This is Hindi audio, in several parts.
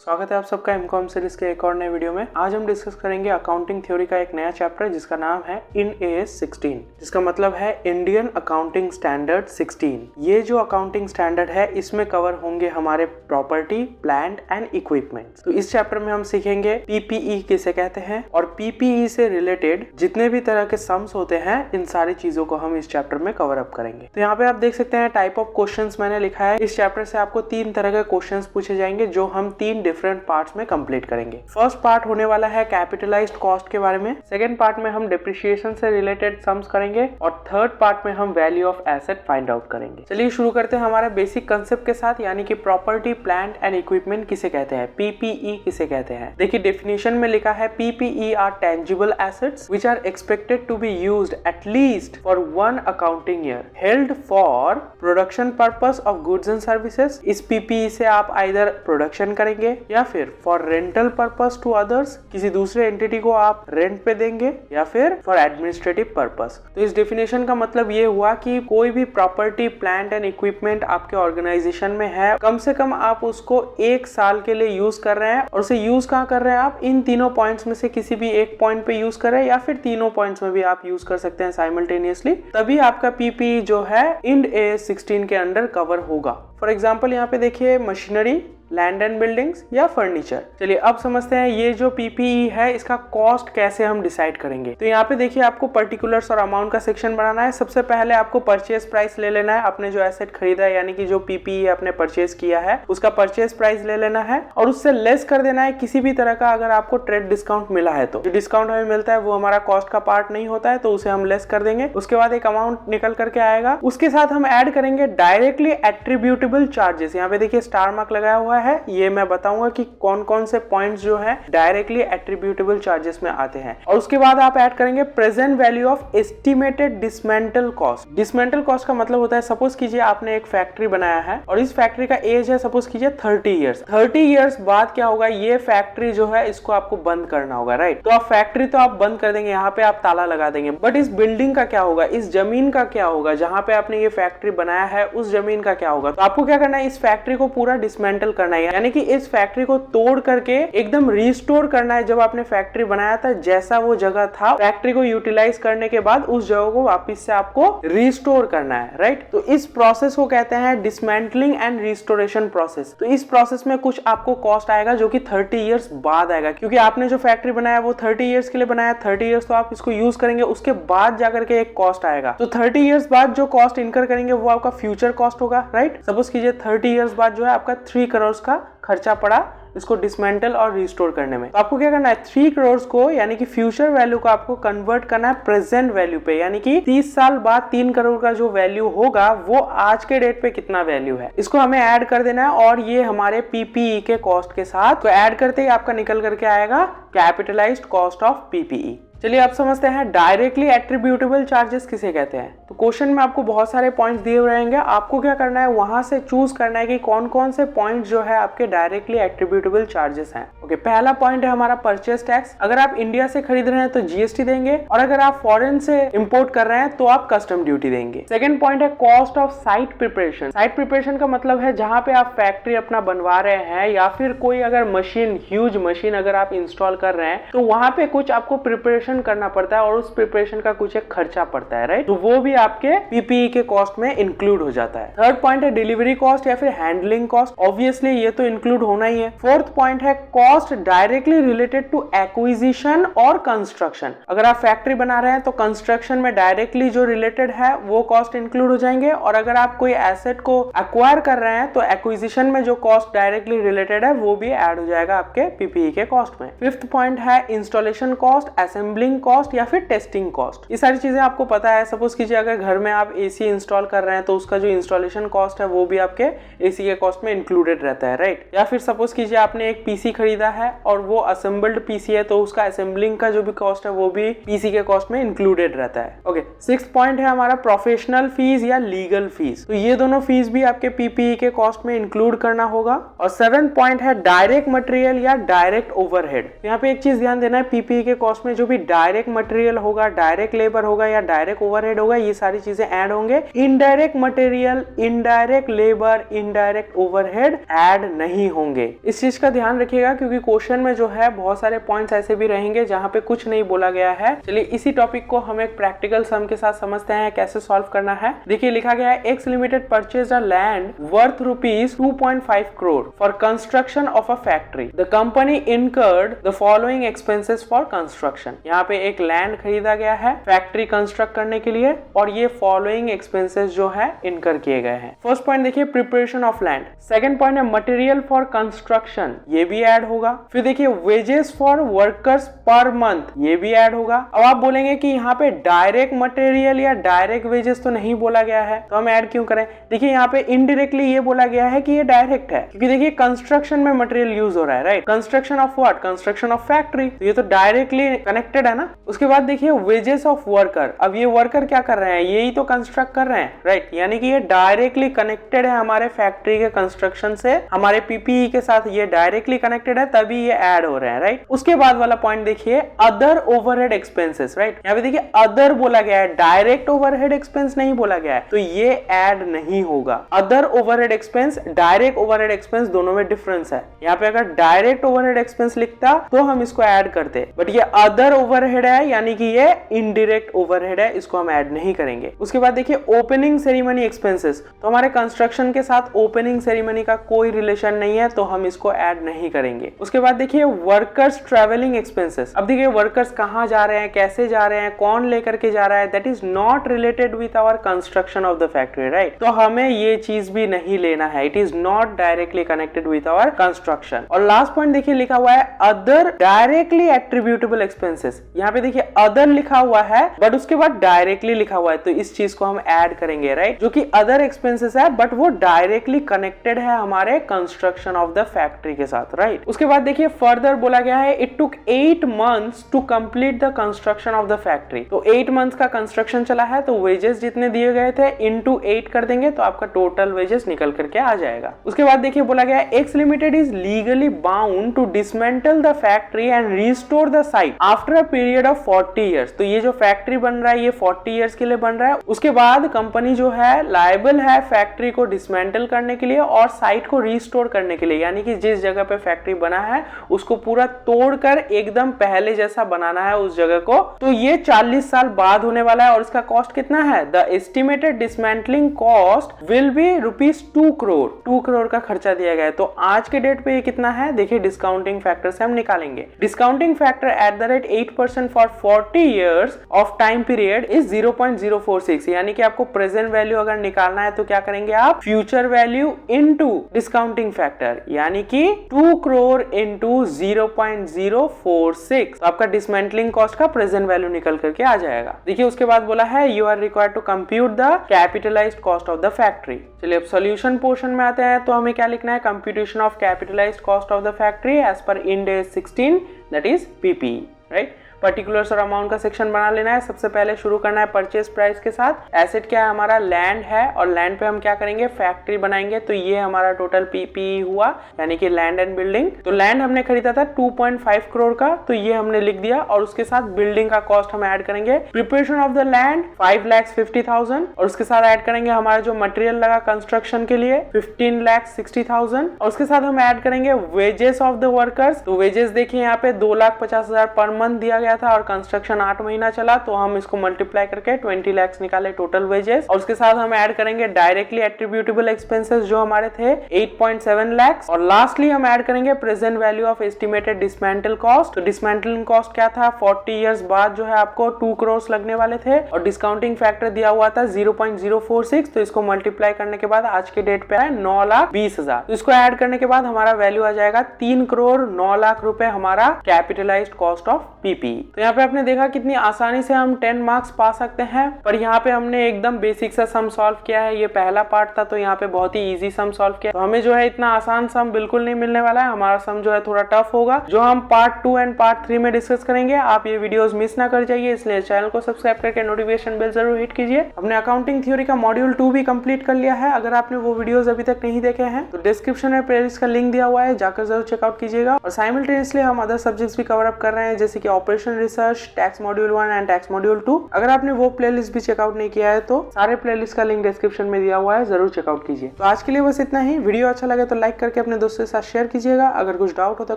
स्वागत है आप सबका एमकॉम सीरीज के एक और नए वीडियो में। आज हम डिस्कस करेंगे अकाउंटिंग थ्योरी का एक नया चैप्टर जिसका नाम है इंड AS 16, जिसका मतलब है इंडियन अकाउंटिंग स्टैंडर्ड 16। ये जो अकाउंटिंग स्टैंडर्ड है इसमें कवर होंगे हमारे प्रॉपर्टी, प्लांट एंड इक्विपमेंट। तो इस चैप्टर में हम सीखेंगे PPE किसे कहते हैं और PPE से रिलेटेड जितने भी तरह के सम्स होते हैं इन सारी चीजों को हम इस चैप्टर में कवर अप करेंगे। तो यहाँ पे आप देख सकते हैं टाइप ऑफ क्वेश्चंस मैंने लिखा है। इस चैप्टर से आपको 3 तरह के क्वेश्चंस पूछे जाएंगे जो हम 3 डिफरेंट पार्ट्स में कंप्लीट करेंगे। फर्स्ट पार्ट होने वाला है कैपिटलाइज्ड कॉस्ट के बारे में, सेकंड पार्ट में हम डिप्रिसिएशन से रिलेटेड सम्स करेंगे और थर्ड पार्ट में हम value of asset find out करेंगे। चलिए शुरू करते हैं हमारे बेसिक कंसेप्ट के साथ, यानी कि प्रॉपर्टी, प्लांट एंड इक्विपमेंट किसे कहते हैं, PPE किसे कहते हैं। देखिए डेफिनेशन में लिखा है PPE are tangible assets which are expected to be used at least for 1 accounting year held for production purpose of goods and services. इस PPE से आप आइदर प्रोडक्शन करेंगे या फिर for rental purpose to others, किसी दूसरे एंटिटी को आप रेंट पे देंगे, या फिर फॉर एडमिनिस्ट्रेटिव पर्पस। तो इस डेफिनेशन का मतलब ये हुआ कि कोई भी प्रॉपर्टी, प्लांट एंड इक्विपमेंट आपके ऑर्गेनाइजेशन में है, कम से कम आप उसको 1 साल के लिए यूज कर रहे हैं। और उसे यूज कहाँ कर रहे हैं आप, इन तीनों पॉइंट्स में से किसी भी एक पॉइंट पे यूज कर रहे हैं या फिर तीनों पॉइंट्स में भी आप यूज कर सकते हैं साइमल्टेनियसली, तभी आपका PPE जो है इंड AS 16 के अंडर कवर होगा। फॉर एग्जाम्पल यहाँ पे देखिए मशीनरी, लैंड एंड बिल्डिंग्स या फर्नीचर। चलिए अब समझते हैं ये जो PPE है इसका कॉस्ट कैसे हम डिसाइड करेंगे। तो यहाँ पे देखिए आपको पर्टिकुलर्स और अमाउंट का सेक्शन बनाना है। सबसे पहले आपको परचेज प्राइस ले लेना है, आपने जो एसेट खरीदा है यानी कि जो PPE आपने परचेज किया है उसका परचेज प्राइस ले लेना है और उससे लेस कर देना है किसी भी तरह का, अगर आपको ट्रेड डिस्काउंट मिला है तो। जो डिस्काउंट हमें मिलता है वो हमारा कॉस्ट का पार्ट नहीं होता है तो उसे हम लेस कर देंगे। उसके बाद एक अमाउंट निकल करके आएगा, उसके साथ हम ऐड करेंगे डायरेक्टली एट्रीब्यूटेबल चार्जेस। यहाँ पे देखिए स्टार मार्क लगाया हुआ है, ये मैं बताऊंगा कि कौन कौन से पॉइंट्स जो है डायरेक्टली एट्रीब्यूटेबल चार्जेस में आते हैं। और उसके बाद आप ऐड करेंगे present value of estimated dismantle cost. Dismantle cost का मतलब होता है, सपोज कीजिए आपने एक फैक्ट्री बनाया है और इस फैक्ट्री का एज है सपोज कीजिए 30 ईयर्स। 30 ईयर्स बाद क्या होगा, ये फैक्ट्री जो है इसको आपको बंद करना होगा, राइट। तो आप फैक्ट्री तो आप बंद कर देंगे, यहाँ पे आप ताला लगा देंगे, बट इस बिल्डिंग का क्या होगा, इस जमीन का क्या होगा, जहां पे आपने ये फैक्ट्री बनाया है उस जमीन का क्या होगा। तो आपको क्या करना है, इस फैक्ट्री को पूरा डिसमेंटल करना है, यानी कि इस फैक्ट्री को तोड़ करके एकदम रिस्टोर करना है। जब आपने फैक्ट्री बनाया था जैसा वो जगह था, फैक्ट्री को यूटिलाइज करने के बाद उस जगह को वापस से आपको रिस्टोर करना है, राइट। तो इस प्रोसेस को कहते हैं डिसमेंटलिंग एंड रिस्टोरेशन प्रोसेस। तो इस प्रोसेस में कुछ आपको कॉस्ट आएगा जो कि 30 ईयर्स बाद आएगा, क्योंकि आपने जो फैक्ट्री बनाया वो 30 ईयर्स के लिए बनाया। 30 ईयर्स तो आप इसको यूज करेंगे, उसके बाद जाकर के एक कॉस्ट आएगा। तो 30 ईयर्स बाद जो कॉस्ट इनकर करेंगे वो आपका फ्यूचर कॉस्ट होगा, राइट। सपोज कीजिए 30 ईयर्स बाद जो है आपका 3 करोड़ का खर्चा पड़ा इसको डिसमेंटल और रिस्टोर करने में। तो आपको क्या करना है, 3 करोड़ को यानी कि फ्यूचर वैल्यू को आपको कन्वर्ट करना है प्रेजेंट वैल्यू पे, यानी कि 30 साल बाद 3 करोड़ का जो वैल्यू होगा वो आज के डेट पे कितना वैल्यू है, इसको हमें ऐड कर देना है और ये हमारे PPE के कॉस्ट के साथ, तो ऐड करते ही आपका निकल करके आएगा कैपिटलाइज्ड कॉस्ट ऑफ PPE। चलिए अब समझते हैं डायरेक्टली एट्रीब्यूटेबल चार्जेस किसे कहते हैं। तो क्वेश्चन में आपको बहुत सारे पॉइंट्स दिए रहेंगे, आपको क्या करना है वहां से चूज करना है कि कौन कौन से पॉइंट्स जो है आपके डायरेक्टली एट्रीब्यूटेबल चार्जेस हैं। ओके, पहला पॉइंट है हमारा परचेस टैक्स। अगर आप इंडिया से खरीद रहे हैं तो GST देंगे और अगर आप फॉरेन से इंपोर्ट कर रहे हैं तो आप कस्टम ड्यूटी देंगे। सेकंड पॉइंट है cost of site preparation. Site preparation का मतलब है जहां पे आप फैक्ट्री अपना बनवा रहे हैं या फिर कोई अगर मशीन, ह्यूज मशीन अगर आप इंस्टॉल कर रहे हैं तो वहां पे कुछ आपको प्रिपरेशन करना पड़ता है और उस प्रिपरेशन का कुछ एक खर्चा पड़ता है, राइट। तो वो भी आपके PPE के कॉस्ट में इंक्लूड हो जाता है। थर्ड पॉइंट है डिलीवरी कॉस्ट या फिर हैंडलिंग कॉस्ट, ऑब्वियसली ये तो इंक्लूड होना ही है। फोर्थ पॉइंट है cost directly related to acquisition और कंस्ट्रक्शन। अगर आप फैक्ट्री बना रहे हैं तो कंस्ट्रक्शन में डायरेक्टली जो रिलेटेड है वो कॉस्ट इंक्लूड हो जाएंगे, और अगर आप कोई एसेट को एक्वायर कर रहे हैं तो एक्विजिशन में जो कॉस्ट डायरेक्टली रिलेटेड है वो भी ऐड हो जाएगा आपके PPE के कॉस्ट में। फिफ्थ पॉइंट है इंस्टॉलेशन कॉस्ट, असेंबलिंग कॉस्ट या फिर टेस्टिंग कॉस्ट। ये सारी चीजें आपको पता है। सपोज कीजिए अगर घर में आप AC इंस्टॉल कर रहे हैं तो उसका जो इंस्टॉलेशन कॉस्ट है वो भी आपके AC के कॉस्ट में इंक्लूडेड रहता है, राइट। या फिर सपोज कीजिए आपने एक PC खरीदा है और वो असेंबल्ड PC है तो उसका असेंबलिंग का जो भी कॉस्ट है वो भी PC के कॉस्ट में इंक्लूडेड रहता है। ओके, सिक्स्थ पॉइंट है हमारा प्रोफेशनल फीस या लीगल फीस। तो ये दोनों फीस भी आपके PPE के कॉस्ट में इंक्लूड करना होगा। और सेवेंथ पॉइंट है डायरेक्ट मटेरियल या डायरेक्ट ओवरहेड। यहाँ पे एक चीज ध्यान देना है, PPE के कॉस्ट में जो भी डायरेक्ट मटेरियल होगा, डायरेक्ट लेबर होगा या डायरेक्ट ओवरहेड होगा, ये सारी चीजें ऐड होंगे। Indirect material, indirect labour, indirect overhead add नहीं होंगे। इस चीज का ध्यान रखिएगा क्योंकि क्वेश्चन में जो है बहुत सारे पॉइंट्स ऐसे भी रहेंगे जहां पे कुछ नहीं बोला गया है। चलिए इसी टॉपिक को हम एक प्रैक्टिकल सम के साथ समझते हैं कैसे सॉल्व करना है। देखिए लिखा गया है x limited purchase a land worth rupees 2.5 crore for construction of a factory. The company incurred the following expenses for construction. यहाँ पे एक लैंड खरीदा गया है फैक्ट्री कंस्ट्रक्ट करने के लिए और ये फॉलोइंग एक्सपेंसेस जो है इनकर किए गए हैं। फर्स्ट पॉइंट देखिए preparation of land. Second point है मटेरियल फॉर कंस्ट्रक्शन, ये भी ऐड होगा। फिर देखिए wages for workers per month, ये भी ऐड होगा। अब आप बोलेंगे कि यहाँ पे डायरेक्ट मटेरियल या डायरेक्ट वेजेस तो नहीं बोला गया है तो हम ऐड क्यों करें। देखिए यहाँ पे इनडायरेक्टली ये बोला गया है कि ये डायरेक्ट है क्योंकि देखिए कंस्ट्रक्शन में मटेरियल यूज हो रहा है, right. Construction of what, construction of factory, तो ये तो डायरेक्टली कनेक्टेड है ना। उसके बाद देखिए वेजेस ऑफ वर्कर, अब ये वर्कर क्या कर रहे हैं, यही तो कंस्ट्रक्ट कर रहे हैं, राइट। यानी कि ये डायरेक्टली कनेक्टेड है हमारे फैक्ट्री के कंस्ट्रक्शन से, हमारे पीपीई के साथ ये डायरेक्टली कनेक्टेड है, तभी ये ऐड हो रहे हैं, राइट। उसके बाद वाला पॉइंट देखिए अदर ओवरहेड एक्सपेंसेस, राइट। यहाँ पे देखिए अदर बोला गया है, डायरेक्ट ओवरहेड एक्सपेंस नहीं बोला गया है, तो ये ऐड नहीं होगा। Other overhead expense, direct overhead expense दोनों में डिफरेंस है। यहाँ पे अगर डायरेक्ट ओवरहेड एक्सपेंस लिखता तो हम इसको ऐड करते, बट ये अदर ओवरहेड है यानी कि ये इनडायरेक्ट ओवरहेड है, इसको हम ऐड नहीं करेंगे। उसके बाद देखिए ओपनिंग सेरेमनी एक्सपेंसेस, तो हमारे कंस्ट्रक्शन के साथ ओपनिंग सेरेमनी का कोई रिलेशन नहीं है तो हम इसको ऐड नहीं करेंगे। उसके बाद देखिए वर्कर्स ट्रैवलिंग एक्सपेंसेस। अब देखिए वर्कर्स कहाँ जा रहे हैं, कैसे जा रहे हैं, कौन लेकर के जा रहा है, that is not related with our construction of the factory, right. तो हमें ये चीज भी नहीं लेना है, it is not directly connected with our construction. और लास्ट पॉइंट देखिए लिखा हुआ है अदर डायरेक्टली एट्रीब्यूटेबल एक्सपेंसेस। यहाँ पे देखिए अदर लिखा हुआ है बट उसके बाद डायरेक्टली लिखा हुआ है, तो इस चीज को हम ऐड करेंगे, राइट। जो कि अदर एक्सपेंसेस है बट वो डायरेक्टली कनेक्टेड है हमारे कंस्ट्रक्शन ऑफ द फैक्ट्री के साथ, राइट। उसके बाद देखिए फर्दर बोला गया है it took 8 months to complete the construction of the factory. तो 8 months का कंस्ट्रक्शन चला है तो वेजेस जितने दिए गए थे इनटू 8 कर देंगे तो आपका टोटल वेजेस निकल करके आ जाएगा। उसके बाद देखिए बोला गया X limited is legally bound to dismantle the factory and restore the site after a period of 40 years। तो ये जो फैक्ट्री बन रहा है ये 40 years के लिए बन रहा है। उसके बाद कंपनी जो है लायबल है फैक्ट्री को डिसमेंटल करने के लिए और साइट को रिस्टोर करने के लिए, यानी कि जिस जगह पे फैक्ट्री बना है उसको पूरा तोड़कर एकदम पहले जैसा बनाना है उस जगह को। तो ये 40 साल बाद होने वाला है और इसका कॉस्ट कितना है, the estimated dismantling cost will be rupees 2 crore. 2 crore का खर्चा दिया गया है। तो आज के डेट पे ये कितना है देखिए डिस्काउंटिंग फैक्टर से हम निकालेंगे। Discounting factor at the rate 8% for 40 years of time period is 0.046, यानी कि आपको प्रेजेंट वैल्यू अगर निकालना है तो क्या करेंगे आप, future value into discounting factor, यानी कि 2 करोड़ इनटू 0.046, तो आपका डिसमेंटलिंग कॉस्ट का प्रेजेंट वैल्यू निकल करके आ जाएगा। देखिए उसके बाद बोला है you are required to compute the capitalised cost of the factory. चलिए अब सॉल्यूशन पोर्शन में आते हैं तो हमें क्या लिखना है, computation of capitalised cost of the factory as per Ind AS 16 that is PP, right. Particulars और अमाउंट का सेक्शन बना लेना है। सबसे पहले शुरू करना है परचेज प्राइस के साथ। एसेट क्या है हमारा, लैंड है और लैंड पे हम क्या करेंगे, फैक्ट्री बनाएंगे। तो ये हमारा टोटल पीपी हुआ, यानी कि लैंड एंड बिल्डिंग। तो लैंड हमने खरीदा था 2.5 करोड़ का, तो ये हमने लिख दिया और उसके साथ बिल्डिंग का कॉस्ट हम ऐड करेंगे। प्रिपरेशन ऑफ द लैंड 5,50,000 और उसके साथ ऐड करेंगे हमारा जो मटेरियल लगा कंस्ट्रक्शन के लिए 15,60,000 और उसके साथ हम ऐड करेंगे वेजेस ऑफ द वर्कर्स। तो वेजेस देखिए यहाँ पे 2,50,000 पर मंथ दिया गया था और कंस्ट्रक्शन 8 महीना चला, तो हम इसको मल्टीप्लाई करके 20 लाख निकाले टोटल वेजेस। और उसके साथ हम ऐड करेंगे डायरेक्टली एट्रीब्यूटेबल एक्सपेंसेस जो हमारे थे 8.7 लाख और लास्टली हम ऐड करेंगे present value of estimated dismantle cost. तो डिसमेंटलिंग कॉस्ट क्या था, 40 इयर्स बाद जो है आपको 2 करोड़ लगने वाले थे और डिस्काउंटिंग फैक्टर दिया हुआ था 0.046, तो इसको मल्टीप्लाई करने के बाद आज के डेट पे है 9,20,000। तो इसको ऐड करने के बाद हमारा वैल्यू आ जाएगा 3 करोड़ 9 लाख रुपए हमारा कैपिटलाइज्ड कॉस्ट ऑफ पीपी। तो यहाँ पे आपने देखा कितनी आसानी से हम 10 मार्क्स पा सकते हैं, पर यहाँ पे हमने एकदम बेसिक सा सम सॉल्व किया है। ये पहला पार्ट था तो यहाँ पे बहुत ही इजी सम सॉल्व किया। तो हमें जो है इतना आसान सम बिल्कुल नहीं मिलने वाला है, हमारा सम जो है थोड़ा टफ होगा, जो हम पार्ट 2 एंड पार्ट 3 में डिस्कस करेंगे। आप ये वीडियोस मिस ना कर जाइए, इसलिए चैनल को सब्सक्राइब करके नोटिफिकेशन बेल जरूर हिट कीजिए। हमने अकाउंटिंग थ्योरी का मॉड्यूल 2 भी कंप्लीट कर लिया है। अगर आपने वो वीडियोस अभी तक नहीं देखे हैं तो डिस्क्रिप्शन में प्लेलिस्ट का लिंक दिया हुआ है, जाकर जरूर चेकआउट कीजिएगा। और साइमल्टेनियसली हम अदर सब्जेक्ट्स भी कवर अप कर रहे हैं, जैसे कि operation education research, tax module 1 and tax module 2। अगर आपने वो प्लेलिस्ट भी चेकआउट नहीं किया है तो सारे प्लेलिस्ट का लिंक डिस्क्रिप्शन में दिया हुआ है, जरूर चेकआउट कीजिए। तो आज के लिए बस इतना ही। वीडियो अच्छा लगे तो लाइक करके अपने दोस्तों के साथ शेयर कीजिएगा। अगर कुछ डाउट हो तो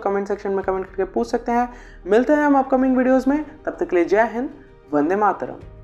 कमेंट सेक्शन में कमेंट करके पूछ सकते हैं। मिलते हैं हम अपकमिंग वीडियोस में, तब तक के लिए जय हिंद, वंदे मातरम।